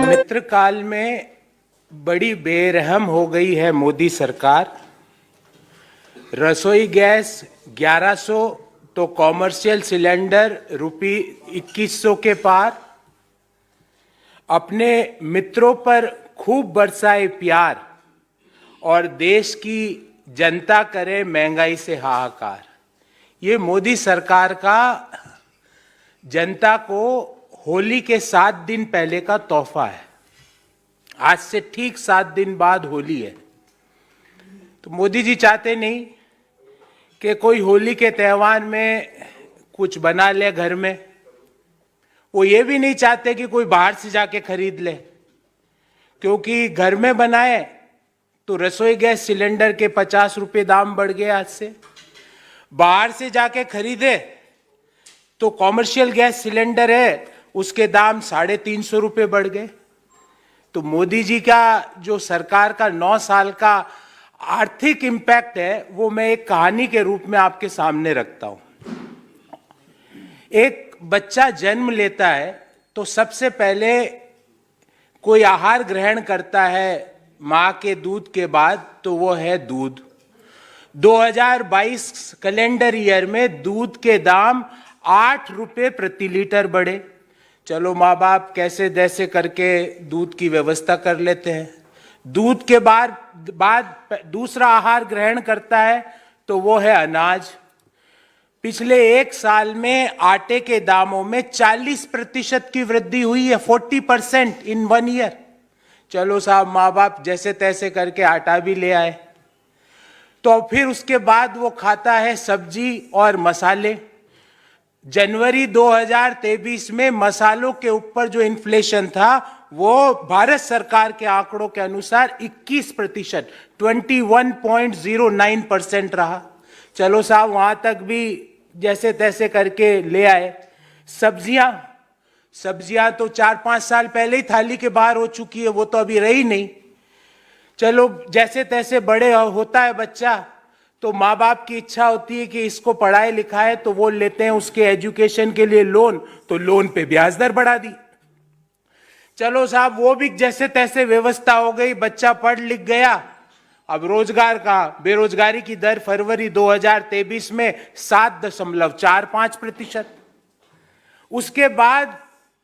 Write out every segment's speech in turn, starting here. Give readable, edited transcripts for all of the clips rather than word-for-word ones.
मित्र काल में बड़ी बेरहम हो गई है मोदी सरकार। रसोई गैस 1100 तो कॉमर्शियल सिलेंडर रुपये 2100 के पार। अपने मित्रों पर खूब बरसाए प्यार और देश की जनता करे महंगाई से हाहाकार। ये मोदी सरकार का जनता को होली के 7 दिन पहले का तोहफा है। आज से ठीक 7 दिन बाद होली है, तो मोदी जी चाहते नहीं कि कोई होली के त्यौहार में कुछ बना ले घर में। वो ये भी नहीं चाहते कि कोई बाहर से जाके खरीद ले, क्योंकि घर में बनाए तो रसोई गैस सिलेंडर के 50 रुपये दाम बढ़ गए आज से। बाहर से जाके खरीदे तो कॉमर्शियल गैस सिलेंडर है, उसके दाम 350 रुपये बढ़ गए। तो मोदी जी का जो सरकार का 9 साल का आर्थिक इंपैक्ट है, वो मैं एक कहानी के रूप में आपके सामने रखता हूं। एक बच्चा जन्म लेता है तो सबसे पहले कोई आहार ग्रहण करता है मां के दूध के बाद, तो वो है दूध। 2022 कैलेंडर ईयर में दूध के दाम 8 रुपये प्रति लीटर बढ़े। चलो माँ बाप कैसे तैसे करके दूध की व्यवस्था कर लेते हैं। दूध के बाद दूसरा आहार ग्रहण करता है तो वो है अनाज। पिछले 1 साल में आटे के दामों में 40% की वृद्धि हुई है, 40% इन 1 ईयर। चलो साहब माँ बाप जैसे तैसे करके आटा भी ले आए। तो फिर उसके बाद वो खाता है सब्जी और मसाले। जनवरी 2023 में मसालों के ऊपर जो इन्फ्लेशन था वो भारत सरकार के आंकड़ों के अनुसार 21%, 21.09% रहा। चलो साहब वहां तक भी जैसे तैसे करके ले आए। सब्जियां तो 4-5 साल पहले ही थाली के बाहर हो चुकी है, वो तो अभी रही नहीं। चलो जैसे तैसे बड़े होता है बच्चा, तो माँ बाप की इच्छा होती है कि इसको पढ़ाए लिखाए, तो वो लेते हैं उसके एजुकेशन के लिए लोन, तो लोन पे ब्याज दर बढ़ा दी। चलो साहब वो भी जैसे तैसे व्यवस्था हो गई, बच्चा पढ़ लिख गया। अब रोजगार का बेरोजगारी की दर फरवरी 2023 में 7.45%। उसके बाद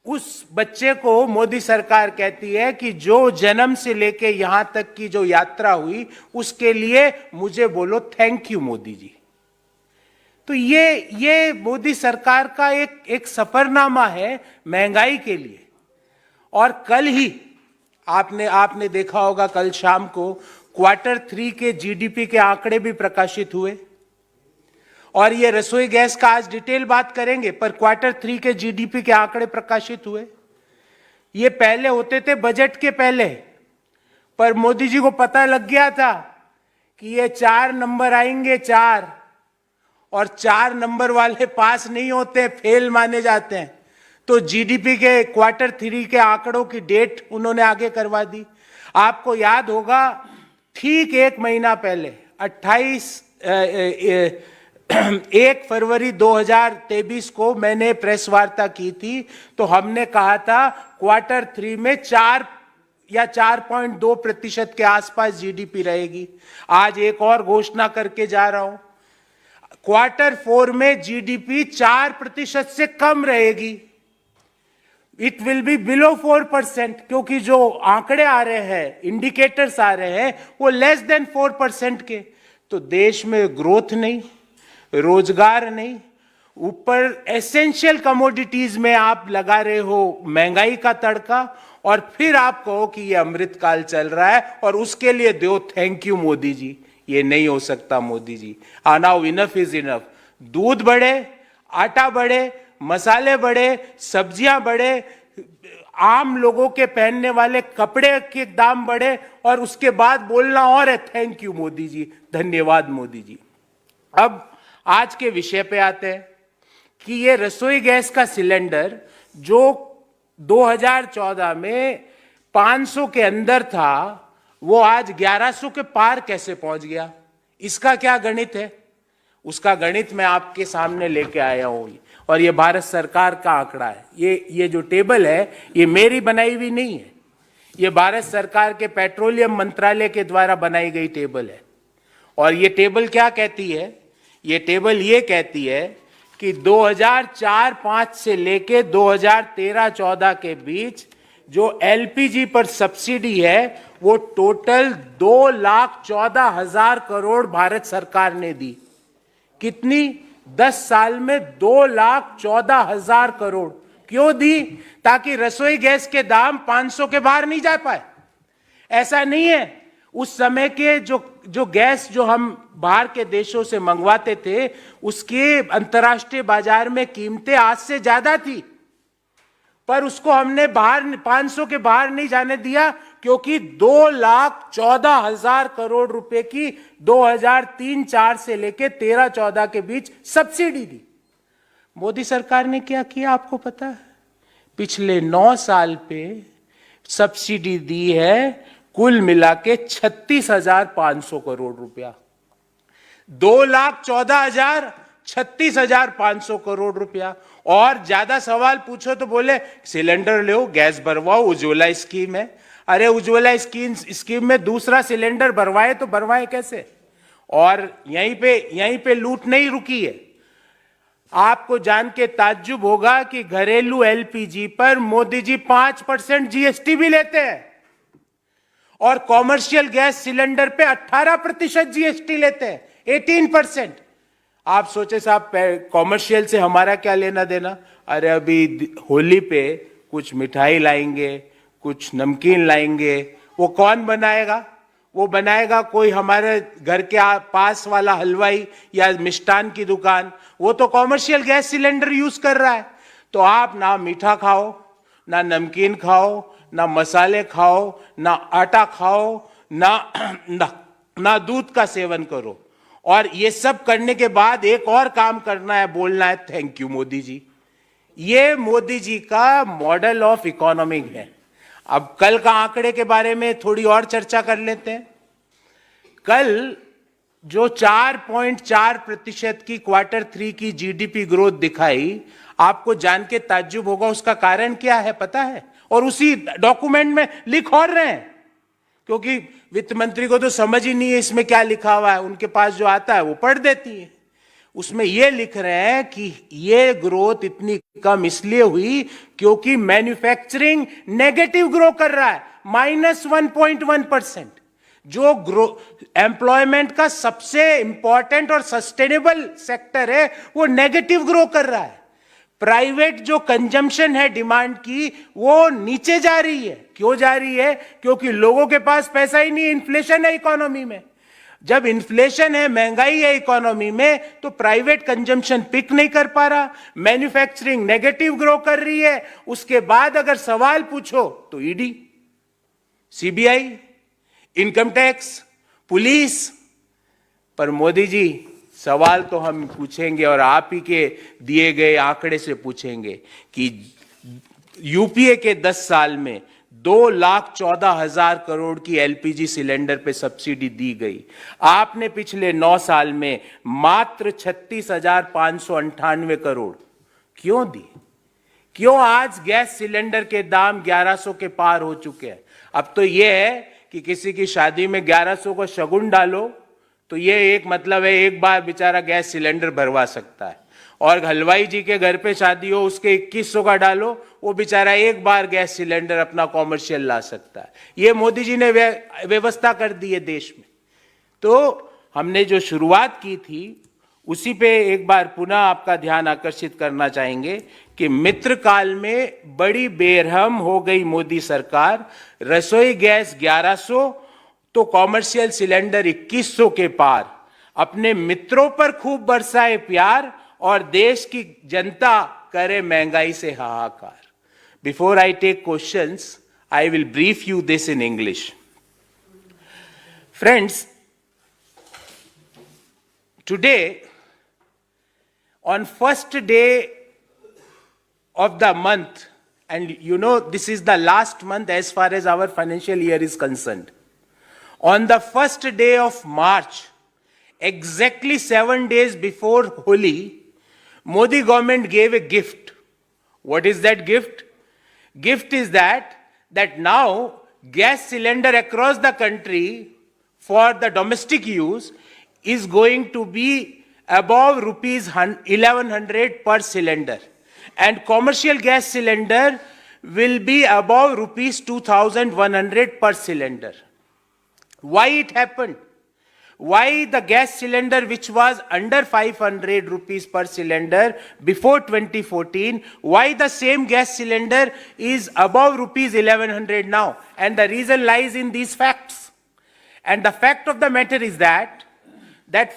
उस बच्चे को मोदी सरकार कहती है कि जो जन्म से लेके यहां तक की जो यात्रा हुई उसके लिए मुझे बोलो थैंक यू मोदी जी। तो ये मोदी सरकार का एक सफरनामा है महंगाई के लिए। और कल ही आपने देखा होगा, कल शाम को Q3 के जीडीपी के आंकड़े भी प्रकाशित हुए। और ये रसोई गैस का आज डिटेल बात करेंगे, पर Q3 के जीडीपी के आंकड़े प्रकाशित हुए। ये पहले होते थे बजट के पहले, पर मोदी जी को पता लग गया था कि ये 4 नंबर आएंगे, 4, और 4 नंबर वाले पास नहीं होते, फेल माने जाते हैं। तो जीडीपी के Q3 के आंकड़ों की डेट उन्होंने आगे करवा दी। आपको याद होगा ठीक 1 महीना पहले 1 फरवरी 2023 को मैंने प्रेस वार्ता की थी, तो हमने कहा था Q3 में 4 या 4.2% के आसपास जीडीपी रहेगी। आज एक और घोषणा करके जा रहा हूं, Q4 में जीडीपी 4% से कम रहेगी। इट विल बी बिलो 4%, क्योंकि जो आंकड़े आ रहे हैं, इंडिकेटर्स आ रहे हैं, वो लेस देन 4% के। तो देश में ग्रोथ नहीं, रोजगार नहीं, ऊपर एसेंशियल कमोडिटीज में आप लगा रहे हो महंगाई का तड़का, और फिर आप कहो कि ये अमृतकाल चल रहा है और उसके लिए दो थैंक यू मोदी जी। ये नहीं हो सकता Modi ji. Now enough is enough. दूध बढ़े, आटा बढ़े, मसाले बढ़े, सब्जियां बढ़े, आम लोगों के पहनने वाले कपड़े के दाम बढ़े, और उसके बाद बोलना और है थैंक यू मोदी जी, धन्यवाद मोदी जी। अब आज के विषय पे आते हैं कि ये रसोई गैस का सिलेंडर जो 2014 में 500 के अंदर था, वो आज 1100 के पार कैसे पहुंच गया? इसका क्या गणित है? उसका गणित मैं आपके सामने लेके आया हूं, और ये भारत सरकार का आंकड़ा है। ये जो टेबल है ये मेरी बनाई हुई नहीं है, ये भारत सरकार के पेट्रोलियम मंत्रालय के द्वारा बनाई गई टेबल है। और ये टेबल क्या कहती है? ये टेबल ये कहती है कि 2004-05 से लेके 2013-14 के बीच जो एलपीजी पर सब्सिडी है वो टोटल 2,14,000 करोड़ भारत सरकार ने दी। कितनी? 10 साल में 2,14,000 करोड़। क्यों दी? ताकि रसोई गैस के दाम 500 के बाहर नहीं जा पाए। ऐसा नहीं है, उस समय के जो गैस जो हम बाहर के देशों से मंगवाते थे उसके अंतर्राष्ट्रीय बाजार में कीमतें आज से ज्यादा थी, पर उसको हमने बाहर 500 के बाहर नहीं जाने दिया क्योंकि 2,14,000 करोड़ रुपए की 2003-04 से लेके 13-14 के बीच सब्सिडी दी। मोदी सरकार ने क्या किया आपको पता है? पिछले 9 साल पे सब्सिडी दी है कुल मिला के 36,500 करोड़ रुपया। 2,14,000, 36,500 करोड़ रुपया। और ज्यादा सवाल पूछो तो बोले सिलेंडर लो, गैस भरवाओ, उज्ज्वला स्कीम है। अरे उज्ज्वला स्कीम में दूसरा सिलेंडर भरवाए तो भरवाए कैसे? और यहीं पे लूट नहीं रुकी है। आपको जान के ताज्जुब होगा कि घरेलू एलपीजी पर मोदी जी 5% जीएसटी भी लेते हैं और कॉमर्शियल गैस सिलेंडर पे 18% जीएसटी लेते हैं, 18%। आप सोचे साहब कॉमर्शियल से हमारा क्या लेना देना? अरे अभी होली पे कुछ मिठाई लाएंगे, कुछ नमकीन लाएंगे, वो कौन बनाएगा? वो बनाएगा कोई हमारे घर के पास वाला हलवाई या मिष्ठान की दुकान। वो तो कॉमर्शियल गैस सिलेंडर यूज कर रहा है। तो आप ना मीठा खाओ, ना नमकीन खाओ, ना मसाले खाओ, ना आटा खाओ, ना दूध का सेवन करो। और ये सब करने के बाद एक और काम करना है, बोलना है थैंक यू मोदी जी। ये मोदी जी का मॉडल ऑफ इकोनॉमिक है। अब कल का आंकड़े के बारे में थोड़ी और चर्चा कर लेते हैं। कल जो 4.4% की Q3 की जीडीपी ग्रोथ दिखाई, आपको जान के ताज्जुब होगा उसका कारण क्या है पता है? और उसी डॉक्यूमेंट में लिख और रहे हैं, क्योंकि वित्त मंत्री को तो समझ ही नहीं है इसमें क्या लिखा हुआ है, उनके पास जो आता है वो पढ़ देती है। उसमें ये लिख रहे हैं कि ये ग्रोथ इतनी कम इसलिए हुई क्योंकि मैन्युफैक्चरिंग नेगेटिव ग्रो कर रहा है, -1.1%। जो ग्रो एम्प्लॉयमेंट का सबसे इंपॉर्टेंट और सस्टेनेबल सेक्टर है वो नेगेटिव ग्रो कर रहा है। प्राइवेट जो कंजम्पशन है डिमांड की वो नीचे जा रही है। क्यों जा रही है? क्योंकि लोगों के पास पैसा ही नहीं, इन्फ्लेशन है इकोनॉमी में। जब इन्फ्लेशन है, महंगाई है इकोनॉमी में, तो प्राइवेट कंजम्पशन पिक नहीं कर पा रहा, मैन्युफैक्चरिंग नेगेटिव ग्रो कर रही है। उसके बाद अगर सवाल पूछो तो ED, CBI, income tax, police. पर मोदी जी सवाल तो हम पूछेंगे और आप ही के दिए गए आंकड़े से पूछेंगे कि यूपीए के 10 साल में 2,14,000 करोड़ की एलपीजी सिलेंडर पे सब्सिडी दी गई। आपने पिछले 9 साल में मात्र 36,598 करोड़ क्यों दी? क्यों आज गैस सिलेंडर के दाम 1100 के पार हो चुके हैं? अब तो यह है कि किसी की शादी में 1100 को शगुन डालो तो ये एक मतलब है एक बार बेचारा गैस सिलेंडर भरवा सकता है, और हलवाई जी के घर पे शादी हो उसके 2100 का डालो, वो बेचारा एक बार गैस सिलेंडर अपना कॉमर्शियल ला सकता है। ये मोदी जी ने व्यवस्था कर दी है देश में। तो हमने जो शुरुआत की थी उसी पे एक बार पुनः आपका ध्यान आकर्षित करना चाहेंगे कि मित्र काल में बड़ी बेरहम हो गई मोदी सरकार। रसोई गैस 1100 तो कॉमर्शियल सिलेंडर 2100 के पार। अपने मित्रों पर खूब बरसाए प्यार और देश की जनता करे महंगाई से हाहाकार। Before I take questions, I will brief you this in English. Friends, today on first day of the month, and you know this is the last month as far as our financial year is concerned, on the first day of March, exactly 7 days before Holi, Modi government gave a gift. What is that gift? Gift is that now gas cylinder across the country for the domestic use is going to be above rupees 1100 per cylinder, and commercial gas cylinder will be above rupees 2100 per cylinder. Why it happened? Why the gas cylinder which was under 500 rupees per cylinder before 2014, why the same gas cylinder is above rupees 1100 now? And the reason lies in these facts. And the fact of the matter is that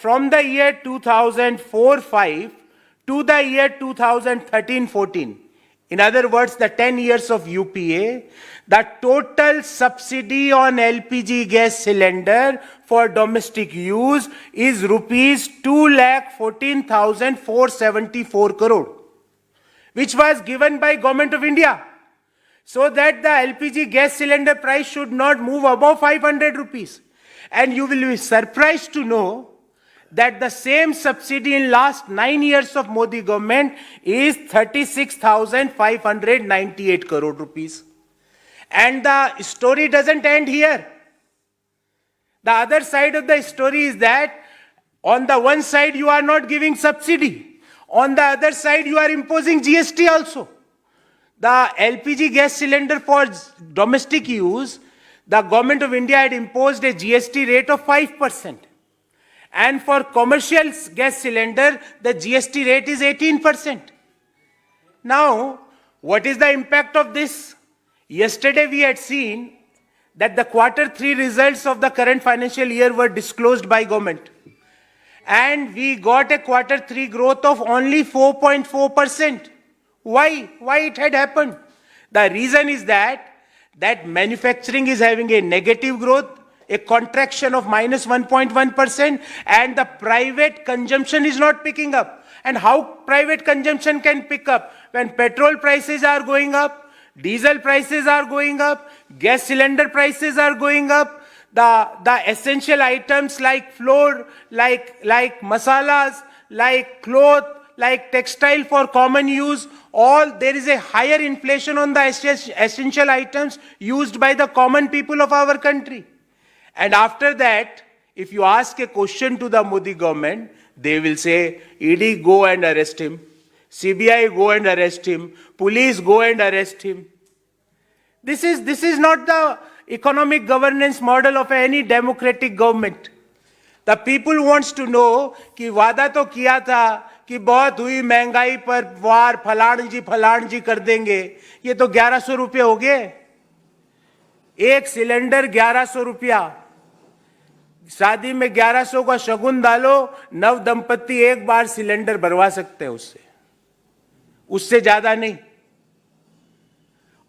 from the year 2004-5 to the year 2013-14, in other words, the 10 years of UPA, the total subsidy on LPG gas cylinder for domestic use is rupees 2,14,474 crore, which was given by Government of India, so that the LPG gas cylinder price should not move above 500 rupees. And you will be surprised to know that the same subsidy in last 9 years of Modi government is 36,598 crore rupees. And the story doesn't end here. The other side of the story is that on the one side you are not giving subsidy, on the other side you are imposing GST also. The LPG gas cylinder for domestic use, the Government of India had imposed a GST rate of 5%. And for commercial gas cylinder, the GST rate is 18%. Now, what is the impact of this? Yesterday we had seen that the Q3 results of the current financial year were disclosed by government. And we got a Q3 growth of only 4.4%. Why? Why it had happened? The reason is that manufacturing is having a negative growth, a contraction of minus 1.1%, and the private consumption is not picking up. And how private consumption can pick up? When petrol prices are going up, diesel prices are going up, gas cylinder prices are going up, the essential items like flour, like masalas, like cloth, like textile for common use, there is a higher inflation on the essential items used by the common people of our country. And after that, if you ask a question to the Modi government, they will say, ED go and arrest him, CBI go and arrest him, police go and arrest him. This is not the economic governance model of any democratic government. The people wants to know कि वादा तो किया था कि बहुत हुई महंगाई पर वार फलान जी कर देंगे, ये तो 1100 रुपये हो गए, एक सिलेंडर 1100 रुपया, शादी में 1100 का शगुन डालो, नव दंपति एक बार सिलेंडर भरवा सकते हैं उससे ज्यादा नहीं.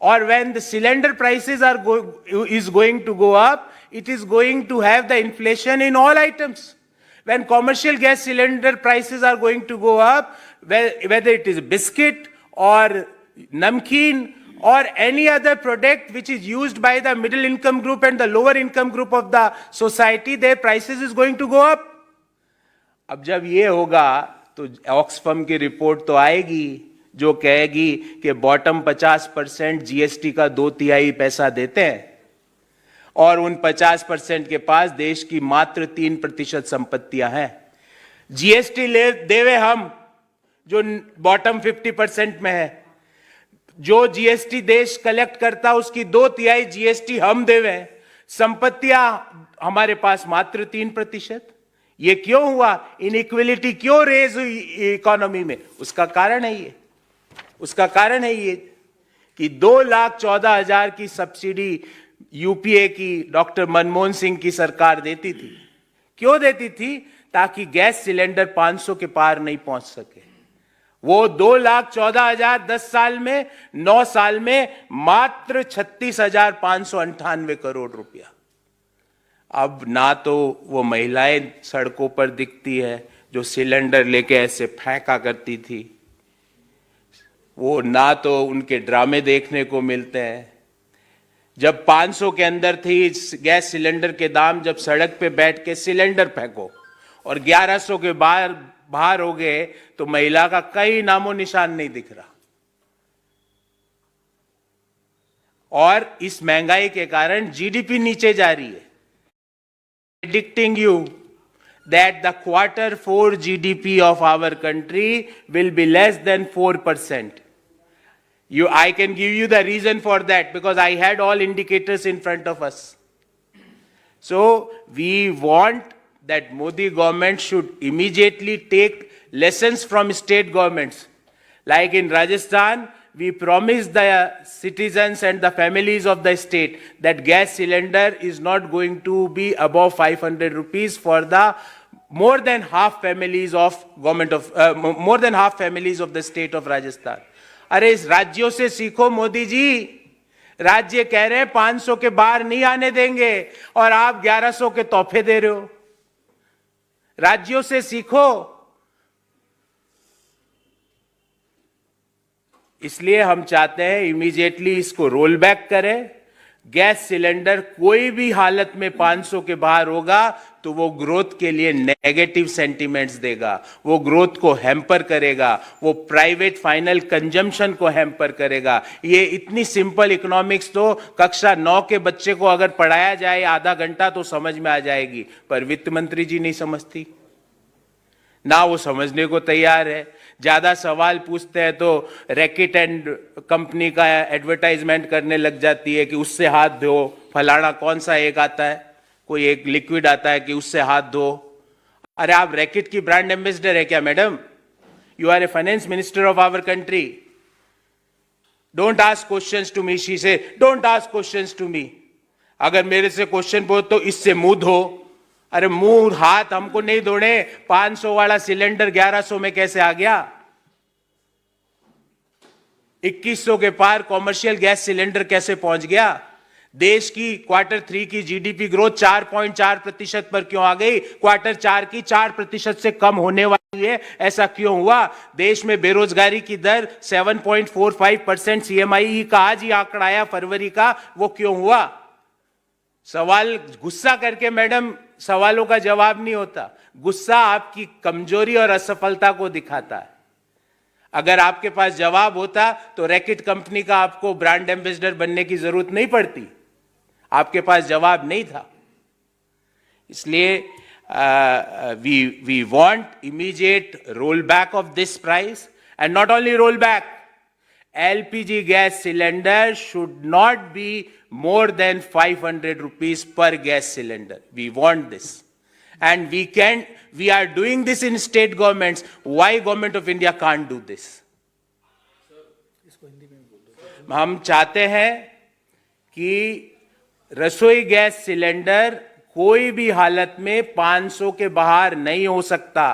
Or when the cylinder prices is going to go up, it is going to have the inflation in all items. When commercial gas cylinder prices are going to go up, whether it is biscuit or namkeen or any other product which is used by the middle income group and the lower income group of the society, their prices is going to go up. अब जब ये होगा तो ऑक्सफम की report तो आएगी जो कहेगी कि बॉटम 50% जीएसटी का 2/3 पैसा देते हैं और उन 50% के पास देश की मात्र 3% संपत्तियां हैं. जीएसटी देवे हम जो बॉटम 50% में है, जो जीएसटी देश कलेक्ट करता उसकी 2/3 जीएसटी हम देवे, संपत्तियां हमारे पास मात्र 3%. ये क्यों हुआ? इनइक्वलिटी क्यों रेज हुई इकोनॉमी में? उसका कारण है ये कि 2,14,000 की सब्सिडी यूपीए की डॉक्टर मनमोहन सिंह की सरकार देती थी. क्यों देती थी? ताकि गैस सिलेंडर 500 के पार नहीं पहुंच सके. वो 2,14,000 10 साल में, 9 साल में मात्र 36,598 करोड़ रुपया. अब ना तो वो महिलाएं सड़कों पर दिखती है जो सिलेंडर लेके ऐसे फेंका करती थी, वो ना तो उनके ड्रामे देखने को मिलते हैं. जब 500 के अंदर थी गैस सिलेंडर के दाम, जब सड़क पे बैठ के सिलेंडर फेंको और 1100 के बाहर हो गए तो महिला का कई नामो निशान नहीं दिख रहा. और इस महंगाई के कारण जीडीपी नीचे जा रही है. Predicting you that the Q4 GDP of our country will be less than 4%. I can give you the reason for that because I had all indicators in front of us. So we want that Modi government should immediately take lessons from state governments. Like in Rajasthan, we promised the citizens and the families of the state that gas cylinder is not going to be above 500 rupees for the more than half families of the state of Rajasthan. अरे इस राज्यों से सीखो मोदी जी. राज्य कह रहे हैं 500 के बाहर नहीं आने देंगे और आप 1100 के तोहफे दे रहे हो. राज्यों से सीखो. इसलिए हम चाहते हैं इमीडिएटली इसको रोल बैक करें. गैस सिलेंडर कोई भी हालत में 500 के बाहर होगा तो वो ग्रोथ के लिए नेगेटिव सेंटिमेंट्स देगा, वो ग्रोथ को हैम्पर करेगा, वो प्राइवेट फाइनल कंजम्पशन को हैम्पर करेगा. ये इतनी सिंपल इकोनॉमिक्स तो कक्षा 9 के बच्चे को अगर पढ़ाया जाए आधा घंटा तो समझ में आ जाएगी, पर वित्त मंत्री जी नहीं समझती ना, वो समझने को तैयार है. ज्यादा सवाल पूछते हैं तो रैकेट एंड कंपनी का एडवर्टाइजमेंट करने लग जाती है कि उससे हाथ धो, फलाना कौन सा एक आता है, कोई एक लिक्विड आता है कि उससे हाथ धो. अरे आप रैकेट की ब्रांड एम्बेसडर है क्या madam? You are a finance minister of our country. Don't ask questions to me. She say don't ask questions to me. अगर मेरे से क्वेश्चन पूछो तो इससे मुंह धो. अरे मुंह हाथ हमको नहीं धोने. 500 वाला सिलेंडर 1100 में कैसे आ गया? 2100 के पार कॉमर्शियल गैस सिलेंडर कैसे पहुंच गया? देश की Q3 की जीडीपी ग्रोथ 4.4% पर क्यों आ गई? Q4 की 4% से कम होने वाली है, ऐसा क्यों हुआ? देश में बेरोजगारी की दर 7.45% CMI का आज ही आंकड़ा आया फरवरी का, वो क्यों हुआ? सवाल गुस्सा करके मैडम सवालों का जवाब नहीं होता. गुस्सा आपकी कमजोरी और असफलता को दिखाता है. अगर आपके पास जवाब होता तो रैकेट कंपनी का आपको ब्रांड एम्बेसडर बनने की जरूरत नहीं पड़ती. आपके पास जवाब नहीं था. इसलिए we want immediate roll back of this price and not only roll back. LPG gas cylinder should not be more than 500 rupees per gas cylinder. We want this. And we are doing this in state governments. Why government of India can't do this? हम चाहते हैं कि रसोई gas cylinder कोई भी हालत में 500 के बाहर नहीं हो सकता,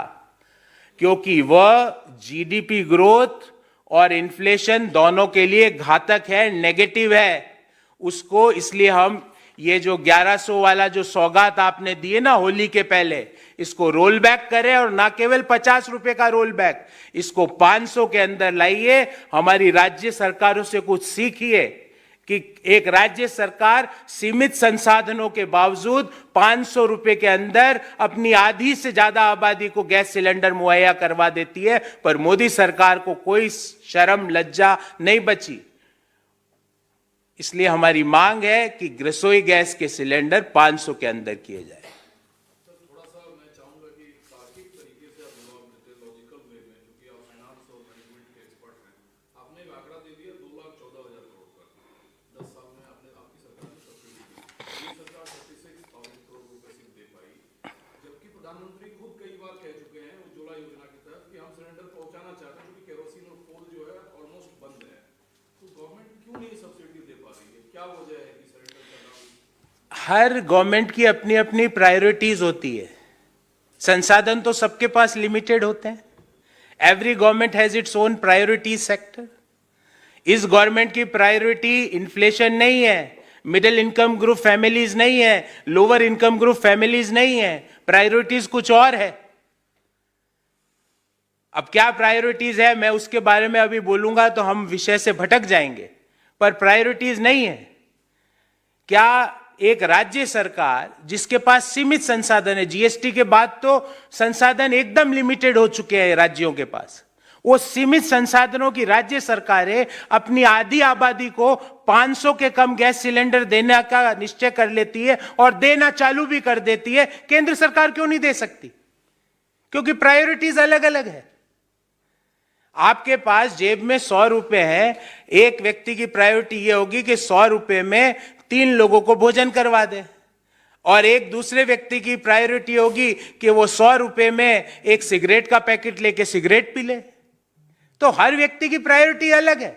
क्योंकि वह जीडीपी ग्रोथ और इन्फ्लेशन दोनों के लिए घातक है, नेगेटिव है उसको. इसलिए हम ये जो 1100 वाला जो सौगात आपने दिए ना होली के पहले, इसको रोल बैक करें और ना केवल 50 रुपए का रोल बैक, इसको 500 के अंदर लाइए. हमारी राज्य सरकारों से कुछ सीखिए कि एक राज्य सरकार सीमित संसाधनों के बावजूद 500 रुपए के अंदर अपनी आधी से ज्यादा आबादी को गैस सिलेंडर मुहैया करवा देती है, पर मोदी सरकार को कोई शर्म लज्जा नहीं बची. इसलिए हमारी मांग है कि रसोई गैस के सिलेंडर 500 के अंदर किए जाए. थोड़ा सा मैं चाहूंगा कि तार्किक तरीके से आप जवाब देते, लॉजिकल वे में, क्योंकि आप फाइनेंस और मैनेजमेंट के एक्सपर्ट हैं. आपने एक आंकड़ा दे दिया 2,14,000 करोड़ का. 10 साल में आपकी सरकार ने सब्सिडी दी. ये सरकार 36,000 करोड़ रुपए सिर्फ दे पाई, जबकि प्रधानमंत्री खुद कई बार कह चुके हैं उज्ज्वला योजना के तहत कि हम सिलेंडर पहुंचाना चाहते हैं, क्योंकि केरोसिन और कोल जो है ऑलमोस्ट बंद है. तो गवर्नमेंट क्यों नहीं सब्सिडी दे पा रही है? क्या वजह है कि सिलेंडर का दाम? हर गवर्नमेंट की अपनी अपनी प्रायोरिटीज होती है. संसाधन तो सबके पास लिमिटेड होते हैं. Every government has its own priority sector. इस गवर्नमेंट की प्रायोरिटी इन्फ्लेशन नहीं है, मिडिल इनकम ग्रुप फैमिलीज नहीं है, लोअर इनकम ग्रुप फैमिलीज नहीं है. प्रायोरिटीज कुछ और है. अब क्या प्रायोरिटीज है मैं उसके बारे में अभी बोलूंगा तो हम विषय से भटक जाएंगे, पर प्रायोरिटीज नहीं है. क्या एक राज्य सरकार जिसके पास सीमित संसाधन है, जीएसटी के बाद तो संसाधन एकदम लिमिटेड हो चुके हैं राज्यों के पास, वो सीमित संसाधनों की राज्य सरकारें अपनी आधी आबादी को 500 के कम गैस सिलेंडर देने का निश्चय कर लेती है और देना चालू भी कर देती है। केंद्र सरकार क्यों नहीं दे सकती? क्योंकि प्रायोरिटीज अलग अलग है। आपके पास जेब में 100 रुपए है, एक व्यक्ति की प्रायोरिटी यह होगी कि 100 रुपए में 3 लोगों को भोजन करवा दे, और एक दूसरे व्यक्ति की प्रायोरिटी होगी कि वो 100 रुपए में एक सिगरेट का पैकेट लेके सिगरेट पी ले। तो हर व्यक्ति की प्रायोरिटी अलग है।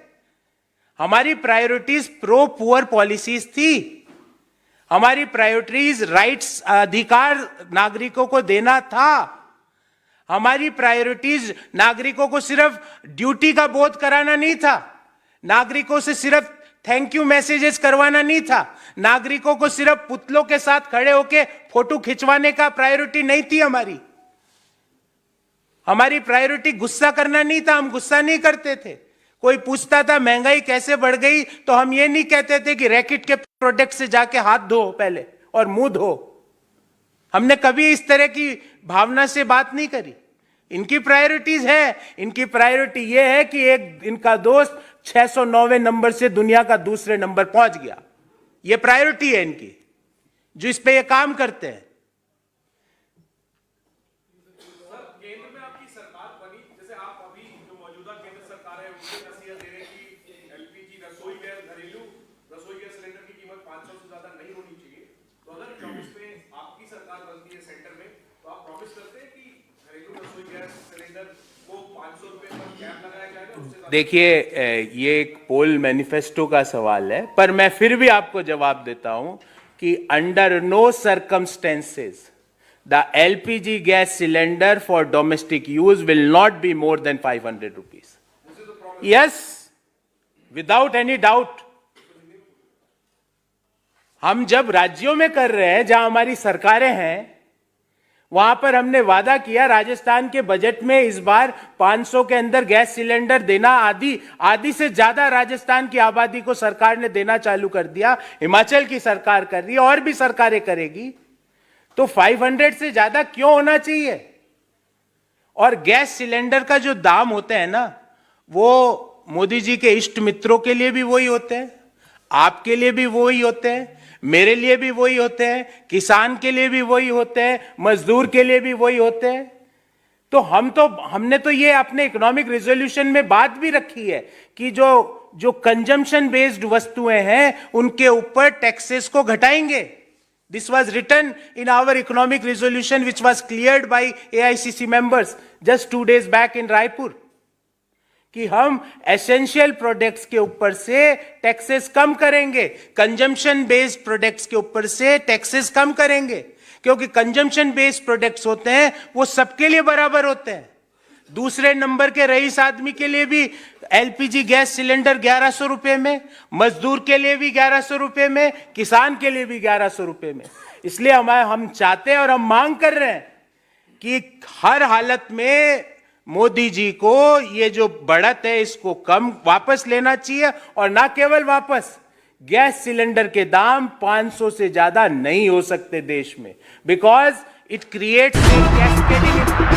हमारी प्रायोरिटीज प्रो पुअर पॉलिसीज थी। हमारी प्रायोरिटीज राइट्स, अधिकार नागरिकों को देना था। हमारी प्रायोरिटीज नागरिकों को सिर्फ ड्यूटी का बोध कराना नहीं था, नागरिकों से सिर्फ थैंक यू मैसेजेस करवाना नहीं था, नागरिकों को सिर्फ पुतलों के साथ खड़े होकर फोटो खिंचवाने का प्रायोरिटी नहीं थी। हमारी प्रायोरिटी गुस्सा करना नहीं था, हम गुस्सा नहीं करते थे। कोई पूछता था महंगाई कैसे बढ़ गई, तो हम ये नहीं कहते थे कि रैकेट के प्रोडक्ट से जाके हाथ धो पहले और मुंह धो। हमने कभी इस तरह की भावना से बात नहीं करी। इनकी प्रायोरिटीज है, इनकी प्रायोरिटी यह है कि एक इनका दोस्त 609वें नंबर से दुनिया का दूसरे नंबर पहुंच गया। यह प्रायोरिटी है इनकी, जो इस पे ये काम करते हैं। केंद्र में आपकी सरकार बनी, जैसे आप अभी जो मौजूदा केंद्र सरकार है उसके नसीहत दे रहे हैं कि एलपीजी रसोई गैस, घरेलू रसोई गैस सिलेंडर की कीमत 500 से ज्यादा नहीं होनी चाहिए। तो अगर 24 में आपकी सरकार बनती है सेंटर में, तो आप प्रॉमिस करते हैं कि घरेलू रसोई गैस सिलेंडर को 500 रुपए पर कैप लगाया जाएगा? देखिए, ये एक पोल मैनिफेस्टो का सवाल है, पर मैं फिर भी आपको जवाब देता हूं कि under no circumstances the LPG gas cylinder for domestic use will not be more than 500 rupees. Yes, without any doubt. हम जब राज्यों में कर रहे हैं, जहां हमारी सरकारें हैं, वहां पर हमने वादा किया। राजस्थान के बजट में इस बार 500 के अंदर गैस सिलेंडर देना, आधी से ज्यादा राजस्थान की आबादी को सरकार ने देना चालू कर दिया। हिमाचल की सरकार कर रही है, और भी सरकारें करेगी। तो 500 से ज्यादा क्यों होना चाहिए? और गैस सिलेंडर का जो दाम होते हैं ना, वो मोदी जी के इष्ट मित्रों के लिए भी वही होते हैं, आपके लिए भी वही होते हैं, मेरे लिए भी वही होते हैं, किसान के लिए भी वही होते हैं, मजदूर के लिए भी वही होते हैं। तो हमने तो ये अपने इकोनॉमिक रिजोल्यूशन में बात भी रखी है कि जो कंजम्पशन बेस्ड वस्तुएं हैं उनके ऊपर टैक्सेस को घटाएंगे। This was written in our economic resolution, which was cleared by AICC members just 2 days back in Raipur, कि हम एसेंशियल प्रोडक्ट्स के ऊपर से टैक्सेस कम करेंगे, कंजम्पशन बेस्ड प्रोडक्ट्स के ऊपर से टैक्सेस कम करेंगे, क्योंकि कंजम्पशन बेस्ड प्रोडक्ट्स होते हैं वो सबके लिए बराबर होते हैं। दूसरे नंबर के रईस आदमी के लिए भी एलपीजी गैस सिलेंडर 1100 रुपए में, मजदूर के लिए भी 1100 रुपए में, किसान के लिए भी 1100 रुपए में। इसलिए हम चाहते हैं और हम मांग कर रहे हैं कि हर हालत में मोदी जी को ये जो बढ़त है इसको कम वापस लेना चाहिए, और ना केवल वापस, गैस सिलेंडर के दाम 500 से ज्यादा नहीं हो सकते देश में, because it creates a cascading